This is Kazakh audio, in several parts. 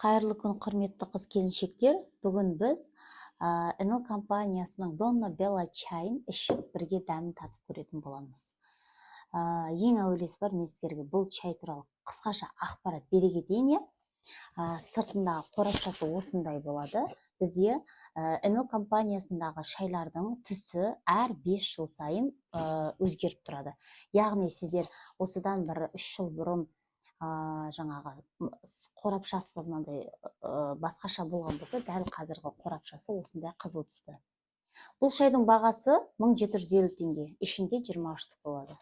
Қайырлы күн, құрметті қыз келіншектер. Бүгін біз NL компаниясының Donna Bella чайын ішіп бірге дәмін татып көретін боламыз. Ең әуелесі бар, мен сіздерге бұл чай туралы қысқаша ақпарат бере кетейін. Сыртындағы қорапшасы осындай болады. Бізде NL компаниясындағы шайлардың түсі әр 5 жыл сайын өзгеріп тұрады. Яғни сіздер осыдан бір 3 жыл бұрын жаңағы қорапшасы мынандай басқаша болған болса, дәл қазіргі қорапшасы осындай қызыл түсті. Бұл шайдың бағасы 1750 теңге, ішінде 23 түп болады.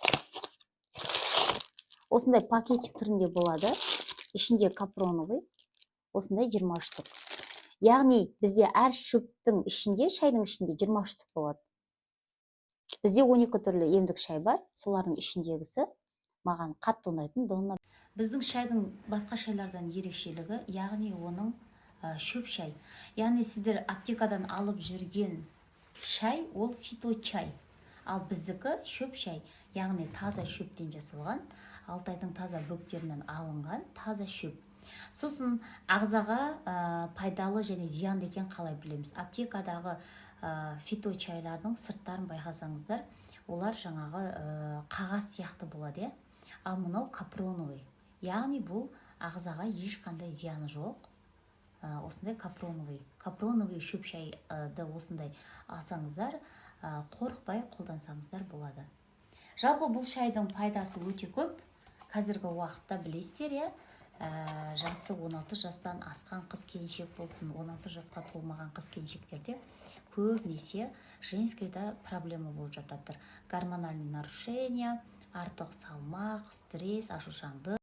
Осындай пакетик түрінде болады, ішінде капроновый, осындай 23 түп. Яғни бізде әр шөптің ішінде, шайдың ішінде 23 түп болады. Бізде 12 түрлі емдік шай бар, солардың ішіндегісі маған қатты ұнайтын Donna. Біздің шайдың басқа шайлардан ерекшелігі, яғни оның шөп шай. Яғни сіздер аптекадан алып жүрген шай ол фито чай. Ал біздікі шөп шай, яғни таза шөптен жасалған, Алтайдың таза бөктерінен алынған таза шөп. Сосын ағзаға пайдалы және зиянды екен қалай білеміз? Аптекадағы фито чайлардың сырттарын байқасаңыздар, олар жаңағы қағаз сияқты болады. Ал мынау капроновый. Яғни бұл ағзаға ешқандай зияны жоқ. Осындай капроновый шөп шайды осындай алсаңыздар, қорықпай қолдансаңыздар болады. Жалпы бұл шайдың пайдасы өте көп. Қазіргі уақытта білесіздер, жасы 16 жастан асқан қыз келіншек болсын, 16 жасқа толмаған қыз келіншектерде көбінесе женскийда проблема болып жататыр. Гормональный нарушение, артық салмақ, стресс, ашушаңдық.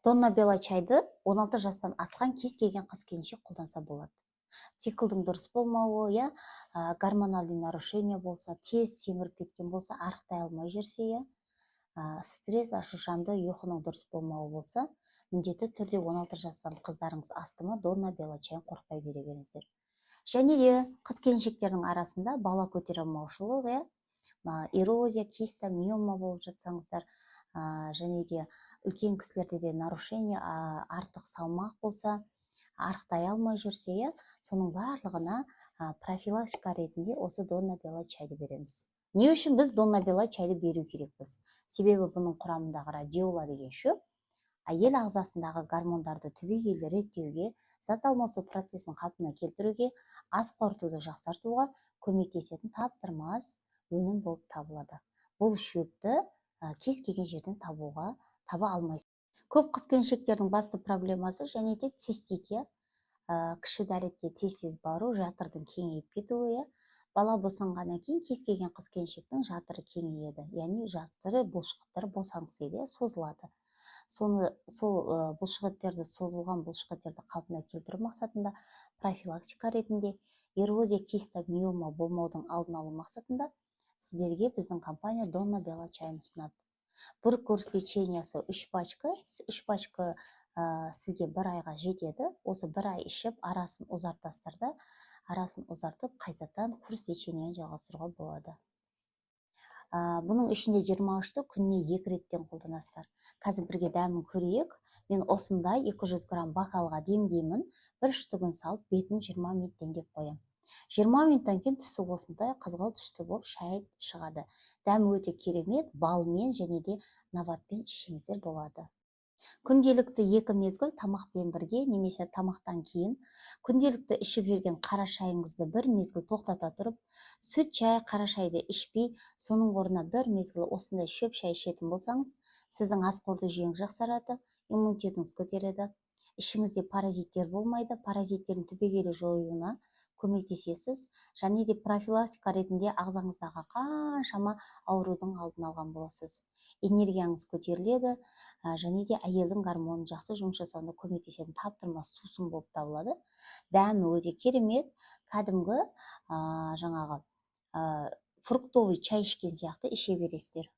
Donna Bella чайды 16 жастан асқан кез келген қыз келіншек қолданса болады. Циклдың дұрыс болмауы, гормональный нарушение болса, тез семіріп кеткен болса, арықтай алмай жүрсе, стресс, ашушаңды, ұйқының дұрыс болмауы болса, міндетті түрде 16 жастан қыздарыңыз асты ма, Donna Bella чайын қорықпай бере беріңіздер. Және де қыз келіншектердің арасында бала көтере алмаушылық, эрозия, киста, миома болып жатсаңыздар, және де үлкен кісілерде де нарушение, артық салмақ болса, арықтай алмай жүрсе, соның барлығына профилактика ретінде осы Donna Bella чайды береміз. Не үшін біз Donna Bella чайды беру керекпіз? Себебі бұның құрамындағы радиола деген шөп әйел ағзасындағы гормондарды түбегейлі реттеуге, зат алмасу процесін қалпына келтіруге, ас қорытуды жақсартуға көмектесетін таптырмас өнім болып табылады. Бұл шөпті кез келген жерден таба алмайсыз. Көп қыз келіншектердің басты проблемасы және де цистит, кіші дәретке тез бару, жатырдың кеңейіп кетуі. Бала босанғаннан кейін кез келген қыз келіншектің жатыры кеңейеді, яғни жатыры бұлшықеттері босаңсиды, созылады. Сол бұлшықеттерді, созылған бұлшықеттерді қалпына келтіру мақсатында профилактика ретінде эрозия, киста, миома болмаудың алдын алу мақсатында сіздерге біздің компания Donna Bella чайын ұсынады. Бір курс лечениясы 3 пачка сізге 1 айға жетеді. Осы 1 ай ішіп, арасын ұзартастырды, арасын ұзартып, қайтадан курс леченияны жалғастыруға болады. Бұның ішінде 23-ті күніне 2 реттен қолданасыздар. Қазір бірге дәмін көрейік. Мен осындай 200 грамм бокалға демдеймін. Бір үштігін салып, бетін 20 минуттен деп қоям. 20 минуттан кейін түсі осындай қызғылт түсті болып шай шығады. Дәмі өте керемет, балмен және де наватпен ішіңіздер болады. Күнделікті 2 мезгіл тамақпен бірге, немесе тамақтан кейін күнделікті ішіп жүрген қара шайыңызды 1 мезгіл тоқтата тұрып, сүт шай, қара шайды ішпей, соның орнына 1 мезгіл осындай шөп шай ішетін болсаңыз, сіздің ас қорыту жүйеңіз жақсарады, иммунитетіңіз көтереді, ішіңізде паразиттер болмайды, паразиттердің түбегейлі жоюына көмектесесіз, және де профилактика ретінде ағзаңыздағы қаншама аурудың алдын алған боласыз. Энергияңыз көтеріледі, және де әйелдің гормонын жақсы жұмыс жасауына көмектесетін таптырмас сусын болып табылады. Дәмі өте керемет, кәдімгі жаңағы фруктовый чай ішкен сияқты іше бересіздер.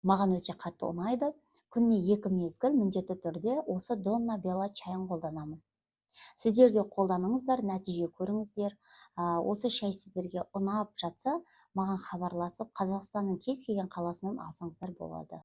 Маған өте қатты ұнайды. Күніне 2 мезгіл міндетті түрде осы Donna Bella чайын қолданамын. Сіздер де қолданыңыздар, нәтиже көріңіздер. Осы шай сіздерге ұнап жатса, маған хабарласып, Қазақстанның кез келген қаласынан алсаңыздар болады.